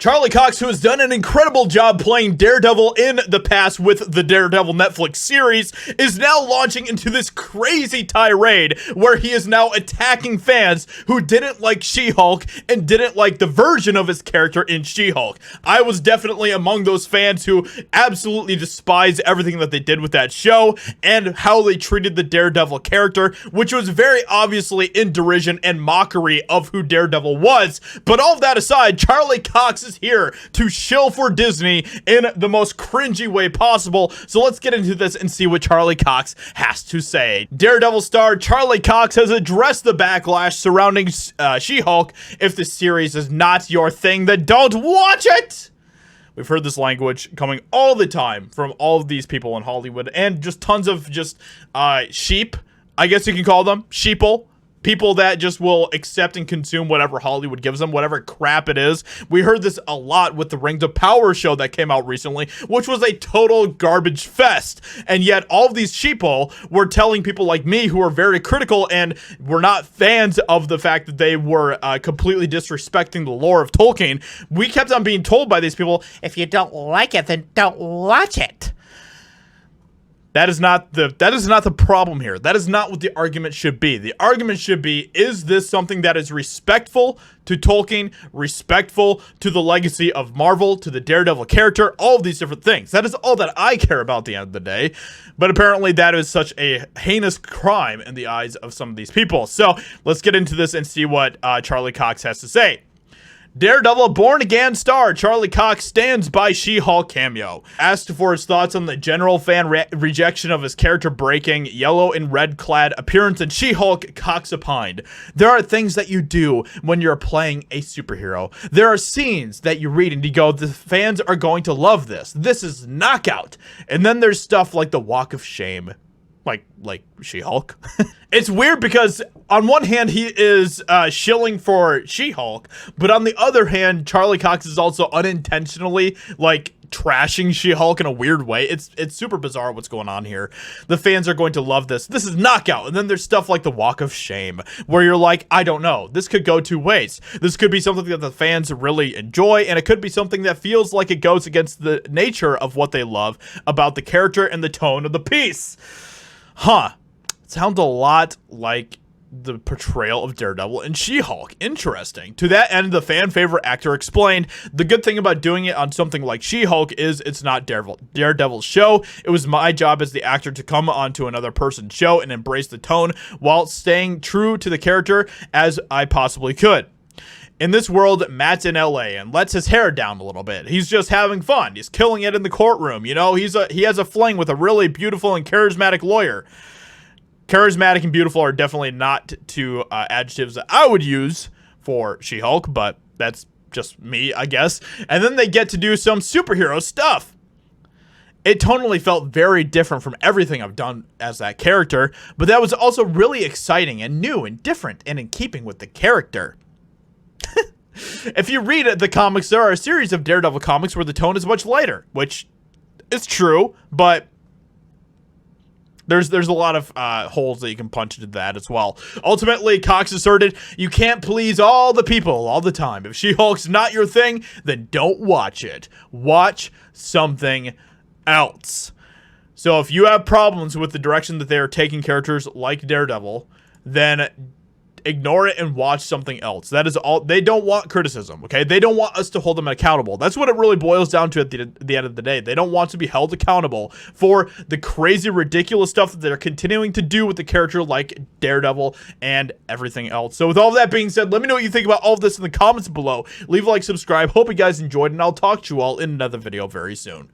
Charlie Cox, who has done an incredible job playing Daredevil in the past with the Daredevil Netflix series, is now launching into this crazy tirade where he is now attacking fans who didn't like She-Hulk and didn't like the version of his character in She-Hulk. I was definitely among those fans who absolutely despise everything that they did with that show and how they treated the Daredevil character, which was very obviously in derision and mockery of who Daredevil was. But all of that aside, Charlie Cox is here to shill for Disney in the most cringy way possible. So let's get into this and see what Charlie Cox has to say. Daredevil star Charlie Cox has addressed the backlash surrounding She-Hulk. If the series is not your thing, then don't watch it. We've heard this language coming all the time from all of these people in Hollywood and just tons of sheep, I guess you can call them, sheeple. People that just will accept and consume whatever Hollywood gives them, whatever crap it is. We heard this a lot with the Rings of Power show that came out recently, which was a total garbage fest. And yet all of these sheeple were telling people like me who are very critical and were not fans of the fact that they were completely disrespecting the lore of Tolkien. We kept on being told by these people, if you don't like it, then don't watch it. That is not the problem here. That is not what the argument should be. The argument should be, is this something that is respectful to Tolkien, respectful to the legacy of Marvel, to the Daredevil character, all of these different things. That is all that I care about at the end of the day. But apparently that is such a heinous crime in the eyes of some of these people. So let's get into this and see what Charlie Cox has to say. Daredevil born-again star Charlie Cox stands by She-Hulk cameo. Asked for his thoughts on the general fan rejection of his character breaking yellow and red clad appearance in She-Hulk, Cox opined, "There are things that you do when you're playing a superhero. There are scenes that you read and you go, the fans are going to love this. This is knockout. And then there's stuff like the Walk of Shame." Like She-Hulk. It's weird because on one hand he is shilling for She-Hulk, but on the other hand Charlie Cox is also unintentionally trashing She-Hulk in a weird way. It's super bizarre what's going on here. The fans are going to love this. This is knockout. And then there's stuff like the Walk of Shame where you're like, I don't know. This could go two ways. This could be something that the fans really enjoy, and it could be something that feels like it goes against the nature of what they love about the character and the tone of the piece. Huh. Sounds a lot like the portrayal of Daredevil and She-Hulk. Interesting. To that end, the fan favorite actor explained, the good thing about doing it on something like She-Hulk is it's not Daredevil's show. It was my job as the actor to come onto another person's show and embrace the tone while staying true to the character as I possibly could. In this world, Matt's in LA and lets his hair down a little bit. He's just having fun. He's killing it in the courtroom. You know, he has a fling with a really beautiful and charismatic lawyer. Charismatic and beautiful are definitely not two adjectives that I would use for She-Hulk, but that's just me, I guess. And then they get to do some superhero stuff. It tonally felt very different from everything I've done as that character, but that was also really exciting and new and different and in keeping with the character. If you read the comics, there are a series of Daredevil comics where the tone is much lighter, which is true, but there's a lot of holes that you can punch into that as well. Ultimately, Cox asserted, you can't please all the people all the time. If She-Hulk's not your thing, then don't watch it. Watch something else. So if you have problems with the direction that they are taking characters like Daredevil, then ignore it and watch something else. That is all. They don't want criticism, okay? They don't want us to hold them accountable. That's what it really boils down to at the end of the day. They don't want to be held accountable for the crazy, ridiculous stuff that they're continuing to do with the character like Daredevil and everything else. So with all of that being said, let me know what you think about all of this in the comments below. Leave a like, subscribe. Hope you guys enjoyed, and I'll talk to you all in another video very soon.